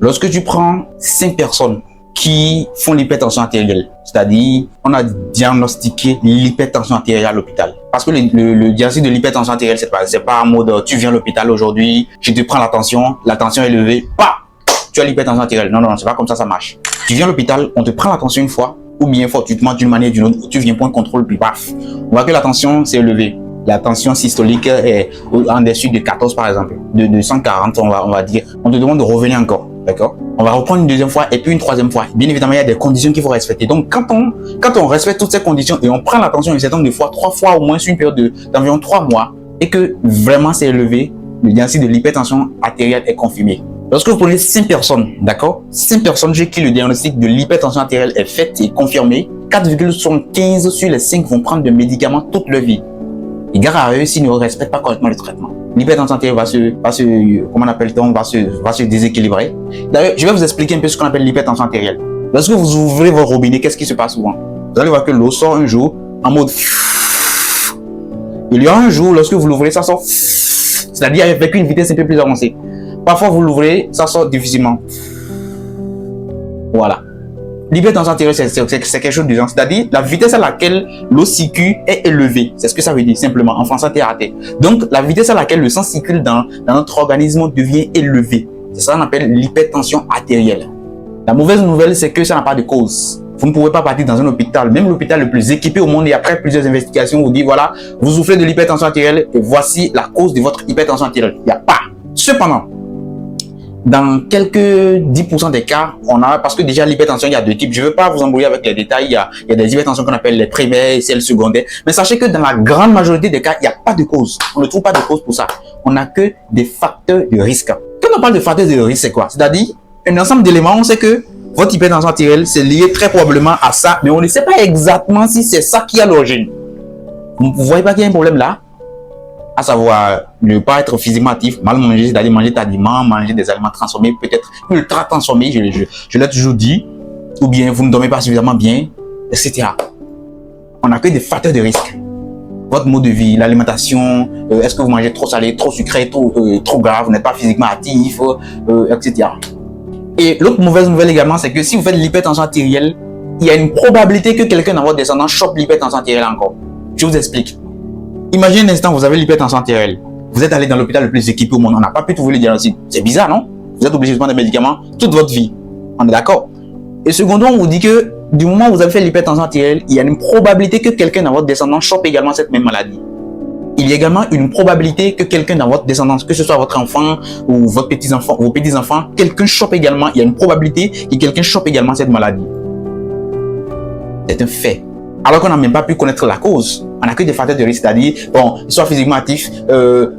Lorsque tu prends 5 personnes qui font l'hypertension artérielle, c'est-à-dire on a diagnostiqué l'hypertension artérielle à l'hôpital. Parce que le diagnostic de l'hypertension artérielle, c'est pas en mode tu viens à l'hôpital aujourd'hui, je te prends la tension est élevée, bah, tu as l'hypertension artérielle. Non, c'est pas comme ça marche. Tu viens à l'hôpital, on te prend la tension une fois, ou bien fortuitement d'une manière ou d'une autre, tu viens pour un contrôle, puis paf, on voit que la tension s'est élevée. La tension systolique est en dessus de 14 par exemple, de 140 on va dire. On te demande de revenir encore, d'accord? On va reprendre une deuxième fois et puis une troisième fois. Bien évidemment, il y a des conditions qu'il faut respecter. Donc, quand on respecte toutes ces conditions et on prend la tension un certain nombre de fois, 3 fois au moins sur une période d'environ 3 mois, et que vraiment c'est élevé, le diagnostic de l'hypertension artérielle est confirmé. Lorsque vous prenez 5 personnes, d'accord? 5 personnes chez qui le diagnostic de l'hypertension artérielle est fait et confirmé, 4,75 sur les 5 vont prendre des médicaments toute leur vie. Et gare à eux s'ils ne respectent pas correctement le traitement. L'hypertension artérielle va se déséquilibrer. D'ailleurs, je vais vous expliquer un peu ce qu'on appelle l'hypertension artérielle. Lorsque vous ouvrez vos robinets, qu'est-ce qui se passe souvent? Vous allez voir que l'eau sort un jour en mode. Il y a un jour, lorsque vous l'ouvrez, ça sort. C'est-à-dire avec une vitesse un peu plus avancée. Parfois, vous l'ouvrez, ça sort difficilement. Voilà. L'hypertension artérielle, c'est quelque chose de genre. C'est-à-dire la vitesse à laquelle l'eau circule est élevée. C'est ce que ça veut dire simplement en français terre à terre. Donc, la vitesse à laquelle le sang circule dans notre organisme devient élevée. C'est ça qu'on appelle l'hypertension artérielle. La mauvaise nouvelle, c'est que ça n'a pas de cause. Vous ne pouvez pas partir dans un hôpital, même l'hôpital le plus équipé au monde, et après plusieurs investigations, vous dit voilà, vous souffrez de l'hypertension artérielle et voici la cause de votre hypertension artérielle. Il n'y a pas. Cependant, dans quelques 10% des cas, parce que déjà l'hypertension, il y a 2 types. Je ne veux pas vous embrouiller avec les détails. Il y a des hypertensions qu'on appelle les primaires et celles secondaires. Mais sachez que dans la grande majorité des cas, il n'y a pas de cause. On ne trouve pas de cause pour ça. On n'a que des facteurs de risque. Quand on parle de facteurs de risque, c'est quoi? C'est-à-dire un ensemble d'éléments. On sait que votre hypertension artérielle, c'est lié très probablement à ça, mais on ne sait pas exactement si c'est ça qui est à l'origine. Vous ne voyez pas qu'il y a un problème là? À savoir ne pas être physiquement actif, mal manger, c'est-à-dire manger tardivement, manger des aliments transformés, peut-être ultra transformés, je l'ai toujours dit, ou bien vous ne dormez pas suffisamment bien, etc. On n'a que des facteurs de risque. Votre mode de vie, l'alimentation, est-ce que vous mangez trop salé, trop sucré, trop gras, vous n'êtes pas physiquement actif, etc. Et l'autre mauvaise nouvelle également, c'est que si vous faites l'hypertension artérielle, il y a une probabilité que quelqu'un dans votre descendance chope l'hypertension artérielle encore. Je vous explique. Imaginez un instant, vous avez l'hypertension artérielle. Vous êtes allé dans l'hôpital le plus équipé au monde. On n'a pas pu trouver le diagnostic. C'est bizarre, non? Vous êtes obligé de prendre des médicaments toute votre vie. On est d'accord? Et secondement, on vous dit que du moment où vous avez fait l'hypertension artérielle, il y a une probabilité que quelqu'un dans votre descendance chope également cette même maladie. Il y a également une probabilité que quelqu'un dans votre descendance, que ce soit votre enfant ou vos petits-enfants, quelqu'un chope également. Il y a une probabilité que quelqu'un chope également cette maladie. C'est un fait. Alors qu'on n'a même pas pu connaître la cause. On n'a que des facteurs de risque, c'est-à-dire, bon, soit physiquement actif,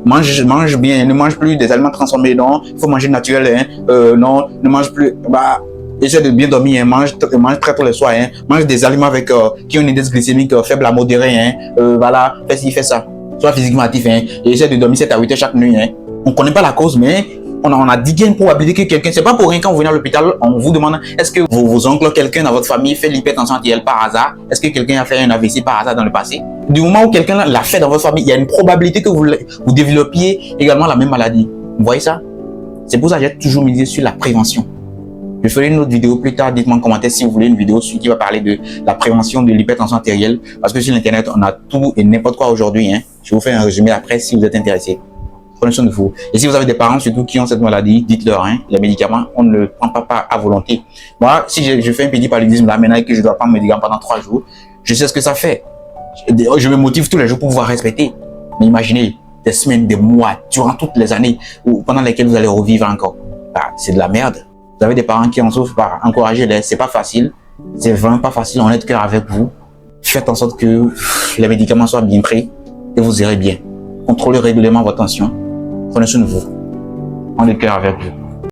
mange bien, ne mange plus des aliments transformés, non, il faut manger naturel, non, ne mange plus, essaie de bien dormir, mange très tôt le soir, mange des aliments qui ont une index glycémique faible à modérée, voilà, fais ci, fais ça. Soit physiquement actif, et essaie de dormir 7 à 8 heures chaque nuit, On ne connaît pas la cause, mais on a dit qu'il y a une probabilité que quelqu'un, c'est pas pour rien quand vous venez à l'hôpital, on vous demande, est-ce que vos oncles, quelqu'un dans votre famille fait l'hypertension artérielle par hasard? Est-ce que quelqu'un a fait un AVC par hasard dans le passé? Du moment où quelqu'un l'a fait dans votre famille, il y a une probabilité que vous développiez également la même maladie. Vous voyez ça? C'est pour ça que j'ai toujours misé sur la prévention. Je ferai une autre vidéo plus tard, dites-moi en commentaire si vous voulez une vidéo qui va parler de la prévention de l'hypertension artérielle, parce que sur l'internet, on a tout et n'importe quoi aujourd'hui, Je vous fais un résumé après si vous êtes intéressé. Prenez soin de vous. Et si vous avez des parents surtout qui ont cette maladie, dites-leur, les médicaments, on ne le prend pas à volonté. Moi, si je fais un pédipaludisme là maintenant et que je dois prendre mes médicaments pendant 3 jours, je sais ce que ça fait. Je me motive tous les jours pour pouvoir respecter. Mais imaginez des semaines, des mois, durant toutes les années pendant lesquelles vous allez revivre encore. C'est de la merde. Vous avez des parents qui en souffrent, encouragez-les. C'est pas facile. C'est vraiment pas facile. On est de cœur avec vous. Faites en sorte que les médicaments soient bien pris et vous irez bien. Contrôlez régulièrement votre tension. Prenez soin de vous. On est de cœur avec vous.